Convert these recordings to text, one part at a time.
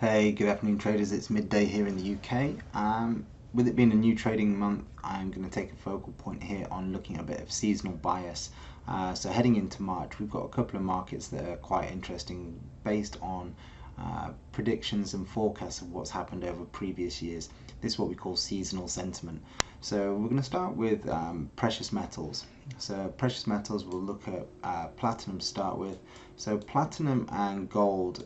Hey, good afternoon traders. It's midday here in the UK. With it being a new trading month, I'm going to take a focal point here on looking at a bit of seasonal bias. So heading into March, we've got a couple of markets that are quite interesting based on predictions and forecasts of what's happened over previous years. This is what we call seasonal sentiment. So we're going to start with precious metals. So precious metals, we'll look at platinum to start with. So platinum and gold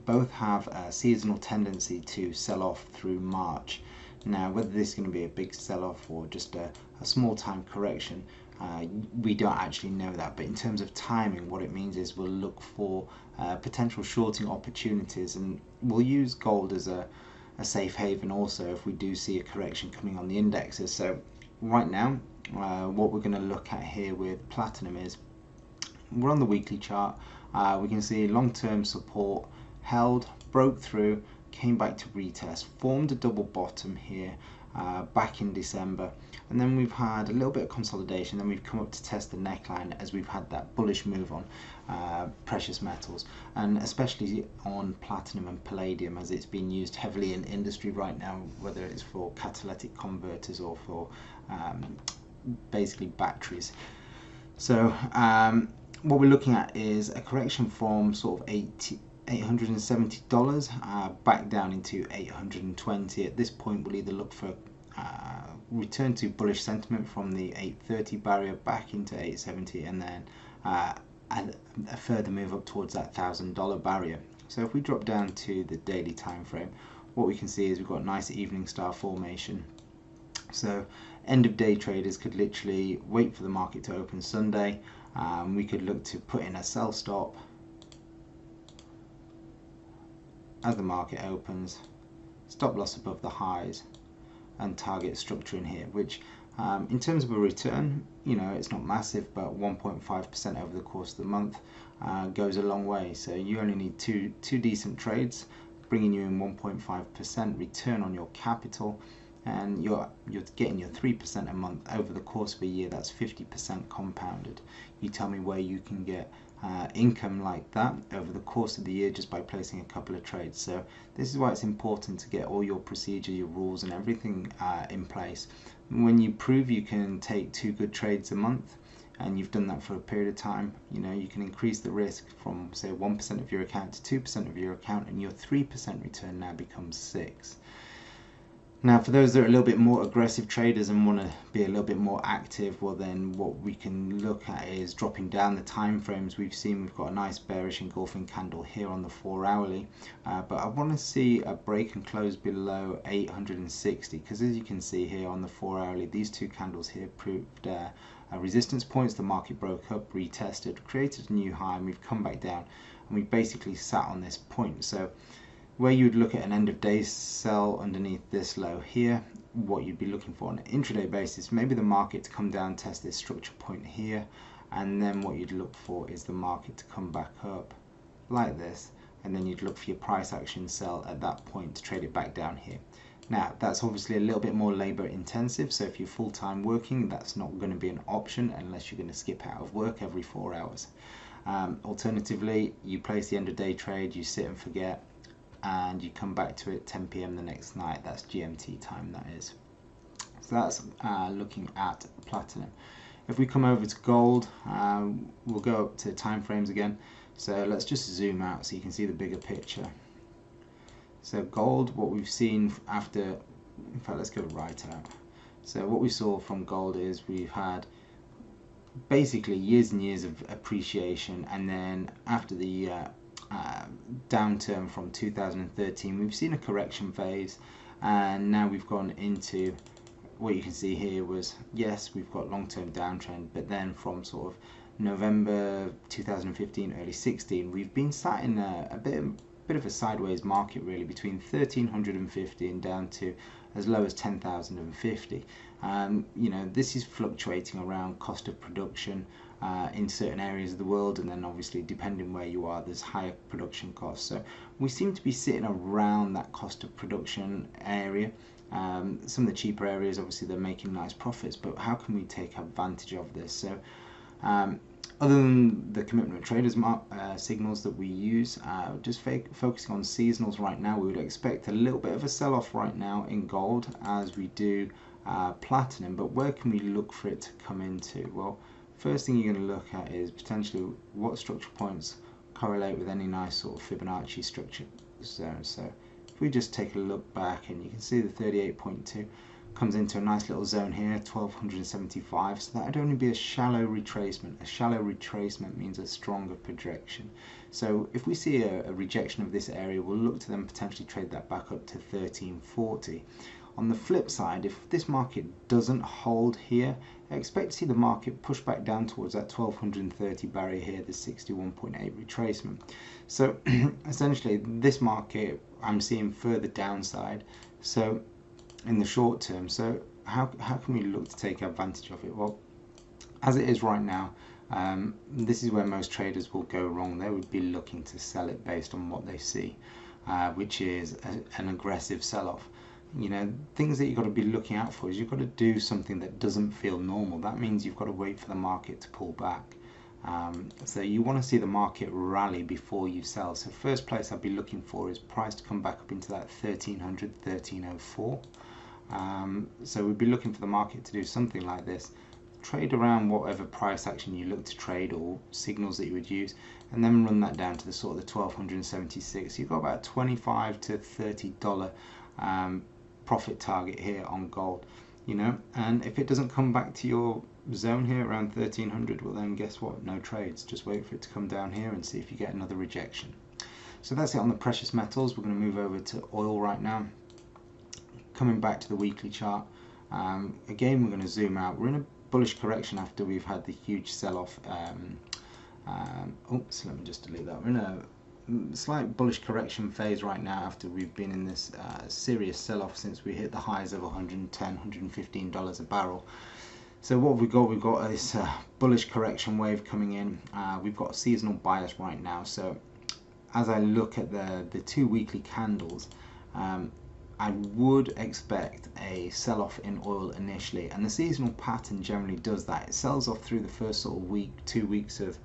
both have a seasonal tendency to sell off through March. Now, whether this is going to be a big sell-off or just a small time correction, we don't actually know that. But in terms of timing, what it means is we'll look for potential shorting opportunities, and we'll use gold as a safe haven also if we do see a correction coming on the indexes. So right now, what we're going to look at here with platinum is we're on the weekly chart. We can see long-term support held, broke through, came back to retest, formed a double bottom here back in December, and then we've had a little bit of consolidation. Then we've come up to test the neckline as we've had that bullish move on precious metals, and especially on platinum and palladium, as it's being used heavily in industry right now, whether it's for catalytic converters or for basically batteries. So what we're looking at is a correction from sort of $870 back down into $820. At this point, we'll either look for return to bullish sentiment from the 830 barrier back into 870, and then a further move up towards that $1,000 barrier. So if we drop down to the daily time frame, what we can see is we've got a nice evening star formation. So end of day traders could literally wait for the market to open Sunday. We could look to put in a sell stop as the market opens, stop loss above the highs, and target structure in here, which in terms of a return, you know, it's not massive, but 1.5% over the course of the month goes a long way. So you only need two decent trades, bringing you in 1.5% return on your capital, and you're getting your 3% a month over the course of a year. That's 50% compounded. You tell me where you can get income like that over the course of the year just by placing a couple of trades. So this is why it's important to get all your procedure, your rules and everything in place. When you prove you can take 2 good trades a month, and you've done that for a period of time, you know, you can increase the risk from say 1% of your account to 2% of your account, and your 3% return now becomes 6%. Now, for those that are a little bit more aggressive traders and want to be a little bit more active, well then what we can look at is dropping down the time frames. We've got a nice bearish engulfing candle here on the 4 hourly, but I want to see a break and close below 860, because as you can see here on the 4 hourly, these two candles here proved resistance points. The market broke up, retested, created a new high, and we've come back down, and we basically sat on this point. So where you'd look at an end of day sell underneath this low here, what you'd be looking for on an intraday basis, maybe the market to come down, test this structure point here, and then what you'd look for is the market to come back up like this, and then you'd look for your price action sell at that point to trade it back down here. Now, that's obviously a little bit more labor intensive, so if you're full-time working, that's not going to be an option unless you're going to skip out of work every 4 hours. Alternatively, you place the end of day trade, you sit and forget, and you come back to it 10 p.m. the next night. That's GMT time, that is. So that's looking at platinum. If we come over to gold, we'll go up to time frames again. So let's just zoom out so you can see the bigger picture. So gold, what we've seen after, in fact let's go right out. So what we saw from gold is we've had basically years and years of appreciation, and then after the downturn from 2013, we've seen a correction phase, and now we've gone into what you can see here was, yes, we've got long-term downtrend, but then from sort of November 2015, early 16, we've been sat in a bit of a sideways market, really, between 1350 and down to as low as 10,050. You know, this is fluctuating around cost of production in certain areas of the world, and then obviously depending where you are, there's higher production costs. So we seem to be sitting around that cost of production area. Some of the cheaper areas, obviously they're making nice profits, but how can we take advantage of this? So Other than the commitment traders signals that we use, just focusing on seasonals right now, we would expect a little bit of a sell-off right now in gold as we do platinum. But where can we look for it to come into? Well, first thing you're going to look at is potentially what structure points correlate with any nice sort of Fibonacci structure zone. So if we just take a look back, and you can see the 38.2 comes into a nice little zone here, 1275, so that would only be a shallow retracement. A shallow retracement means a stronger projection. So if we see a rejection of this area, we'll look to then potentially trade that back up to 1340. On the flip side, if this market doesn't hold here, I expect to see the market push back down towards that 1230 barrier here, the 61.8 retracement. So essentially this market I'm seeing further downside, so in the short term. So how can we look to take advantage of it? Well, as it is right now, this is where most traders will go wrong. They would be looking to sell it based on what they see, which is an aggressive sell-off. You know, things that you've got to be looking out for is you've got to do something that doesn't feel normal. That means you've got to wait for the market to pull back. So you want to see the market rally before you sell. So first place I'd be looking for is price to come back up into that 1300, 1304. So we'd be looking for the market to do something like this, trade around whatever price action you look to trade or signals that you would use, and then run that down to the sort of the 1276. You've got about $25 to $30 profit target here on gold, you know, and if it doesn't come back to your zone here around 1300, well then guess what, no trades, just wait for it to come down here and see if you get another rejection. So that's it on the precious metals. We're going to move over to oil right now. Coming back to the weekly chart, again we're going to zoom out. We're in a bullish correction after we've had the huge sell-off. Oops, let me just delete that. We're in a slight bullish correction phase right now after we've been in this serious sell-off since we hit the highs of $110, $115 a barrel. So what have we got? We've got this bullish correction wave coming in. We've got a seasonal bias right now. So as I look at the 2 weekly candles, I would expect a sell-off in oil initially, and the seasonal pattern generally does that. It sells off through the first sort of week, 2 weeks of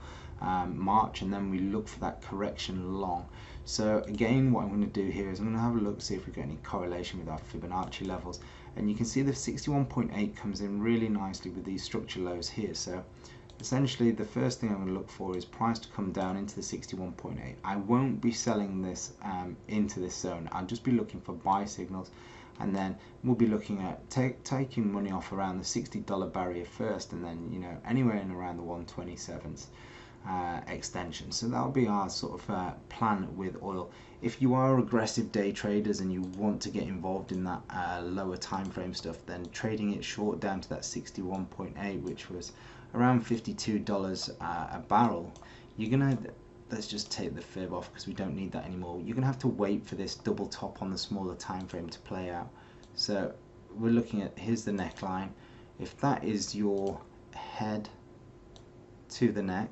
March, and then we look for that correction long. So again, what I'm going to do here is I'm going to have a look, see if we get any correlation with our Fibonacci levels, and you can see the 61.8 comes in really nicely with these structure lows here. So essentially the first thing I'm going to look for is price to come down into the 61.8. I won't be selling this into this zone. I'll just be looking for buy signals, and then we'll be looking at taking money off around the $60 barrier first, and then, you know, anywhere in around the 127s extension. So that'll be our sort of plan with oil. If you are aggressive day traders and you want to get involved in that lower time frame stuff, then trading it short down to that 61.8, which was around $52 a barrel, you're gonna, let's just take the fib off because we don't need that anymore. You're gonna have to wait for this double top on the smaller time frame to play out. So we're looking at, here's the neckline. If that is your head to the neck,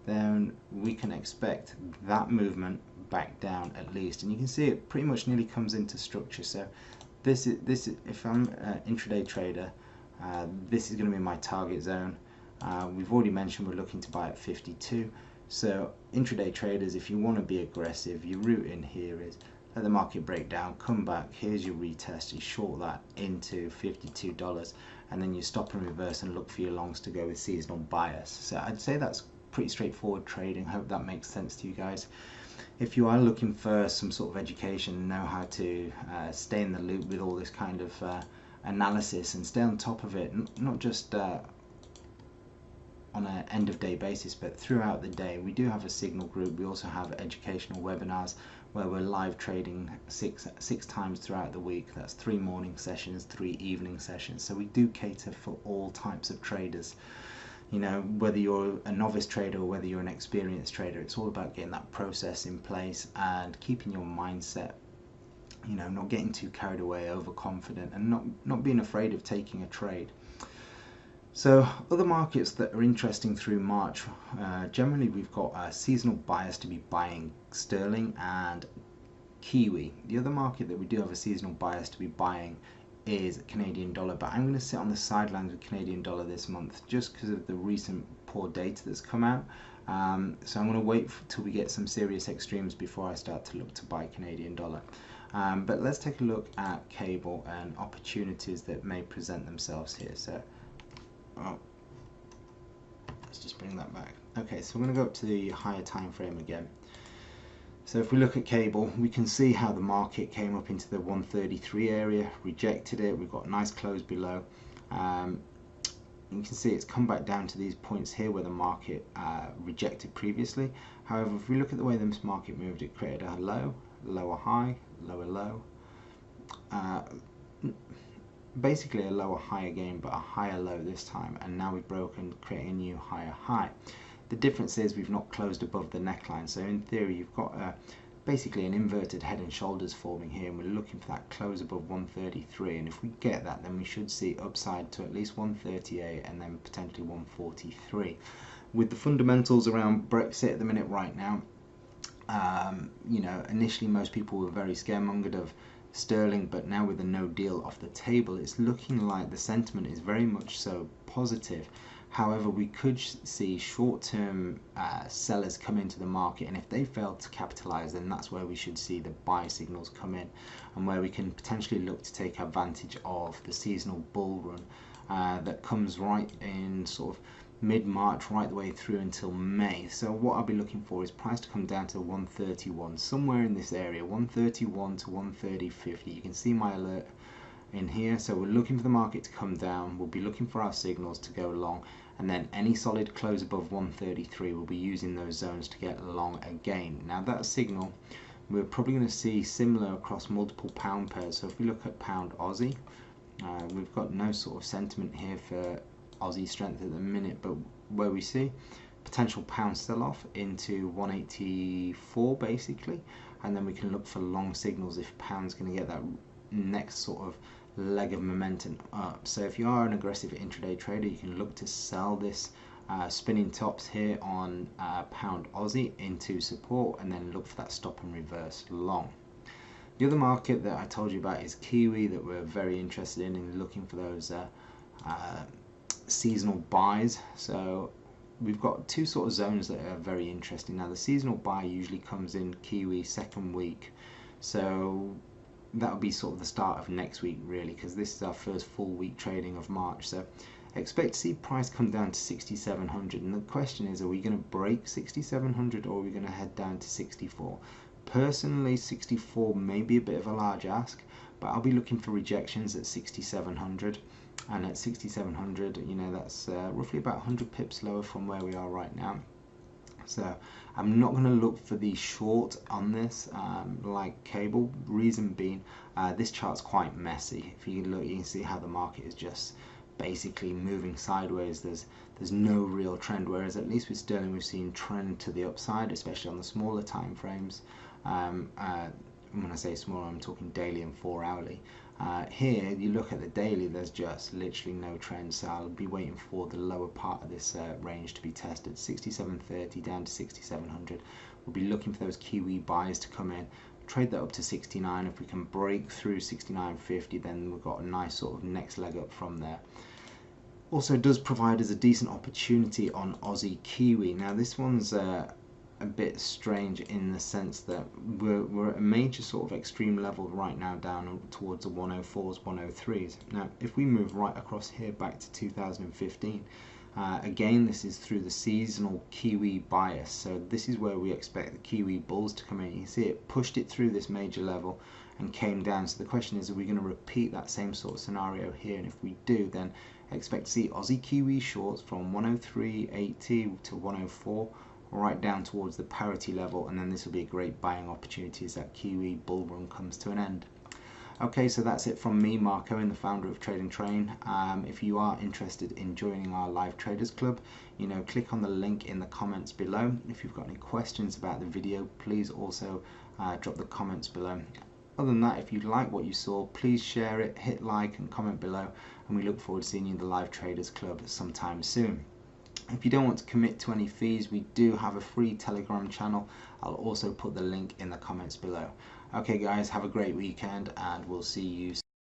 then we can expect that movement back down at least, and you can see it pretty much nearly comes into structure. So this is if I'm an intraday trader, this is going to be my target zone. We've already mentioned we're looking to buy at 52. So intraday traders, if you want to be aggressive, your route in here is let the market break down, come back, here's your retest, you short that into $52, and then you stop and reverse and look for your longs to go with seasonal bias. So I'd say that's pretty straightforward trading. Hope that makes sense to you guys. If you are looking for some sort of education, know how to stay in the loop with all this kind of analysis and stay on top of it, not just on an end of day basis, but throughout the day. We do have a signal group. We also have educational webinars where we're live trading six times throughout the week. That's 3 morning sessions, 3 evening sessions. So we do cater for all types of traders. You know, whether you're a novice trader or whether you're an experienced trader, it's all about getting that process in place and keeping your mindset, you know, not getting too carried away, overconfident, and not being afraid of taking a trade. So other markets that are interesting through March, generally we've got a seasonal bias to be buying sterling and Kiwi. The other market that we do have a seasonal bias to be buying is Canadian dollar, but I'm going to sit on the sidelines with Canadian dollar this month just because of the recent poor data that's come out. So I'm going to wait till we get some serious extremes before I start to look to buy Canadian dollar. But let's take a look at cable and opportunities that may present themselves here. So let's just bring that back. Okay, so we're going to go up to the higher time frame again. So if we look at cable, we can see how the market came up into the 133 area, rejected it, we've got a nice close below. You can see it's come back down to these points here where the market rejected previously. However, if we look at the way this market moved, it created a low, lower high, lower low. Basically a lower high again, but a higher low this time, and now we've broken, creating a new higher high. The difference is we've not closed above the neckline, so in theory you've got basically an inverted head and shoulders forming here, and we're looking for that close above 133, and if we get that, then we should see upside to at least 138 and then potentially 143. With the fundamentals around Brexit at the minute right now, you know, initially most people were very scaremongered of sterling, but now with a no deal off the table, it's looking like the sentiment is very much so positive. However, we could see short-term sellers come into the market, and if they fail to capitalize, then that's where we should see the buy signals come in, and where we can potentially look to take advantage of the seasonal bull run that comes right in sort of mid-March right the way through until May. So what I'll be looking for is price to come down to 131, somewhere in this area, 131 to 130.50. You can see my alert in here, so we're looking for the market to come down, we'll be looking for our signals to go long, and then any solid close above 133, we'll be using those zones to get long again. Now that signal we're probably going to see similar across multiple pound pairs. So if we look at pound Aussie, we've got no sort of sentiment here for Aussie strength at the minute, but where we see potential pound sell-off into 184 basically, and then we can look for long signals if pound's going to get that next sort of leg of momentum up. So if you are an aggressive intraday trader, you can look to sell this spinning tops here on pound Aussie into support, and then look for that stop and reverse long. The other market that I told you about is Kiwi, that we're very interested in looking for those seasonal buys. So we've got two sort of zones that are very interesting. Now the seasonal buy usually comes in Kiwi second week, so that'll be sort of the start of next week really, because this is our first full week trading of March. So expect to see price come down to 6,700, and the question is, are we going to break 6,700 or are we going to head down to 64? Personally, 64 may be a bit of a large ask, but I'll be looking for rejections at 6,700, and at 6,700, you know, that's roughly about 100 pips lower from where we are right now. So I'm not going to look for the short on this like cable. Reason being, this chart's quite messy. If you look, you can see how the market is just basically moving sideways. There's no real trend, whereas at least with sterling we've seen trend to the upside, especially on the smaller time frames. When I say small, I'm talking daily and 4 hourly. Here you look at the daily, there's just literally no trend, so I'll be waiting for the lower part of this range to be tested. 67.30 down to 6,700. We'll be looking for those Kiwi buys to come in, trade that up to 69. If we can break through 69.50, then we've got a nice sort of next leg up from there. Also does provide us a decent opportunity on Aussie Kiwi. Now this one's a bit strange in the sense that we're at a major sort of extreme level right now, down towards the 104s, 103s. Now if we move right across here back to 2015, again this is through the seasonal Kiwi bias, so this is where we expect the Kiwi bulls to come in. You see it pushed it through this major level and came down, so the question is, are we going to repeat that same sort of scenario here? And if we do, then expect to see Aussie Kiwi shorts from 103.80 to 104, right down towards the parity level, and then this will be a great buying opportunity as that Kiwi bull run comes to an end. Okay, so that's it from me, Mark Owen, the founder of Trade and Train. If you are interested in joining our live traders club, you know, click on the link in the comments below. If you've got any questions about the video, please also drop the comments below. Other than that, if you like what you saw, please share it, hit like and comment below, and we look forward to seeing you in the live traders club sometime soon. If you don't want to commit to any fees, we do have a free Telegram channel. I'll also put the link in the comments below. Okay guys, have a great weekend and we'll see you soon.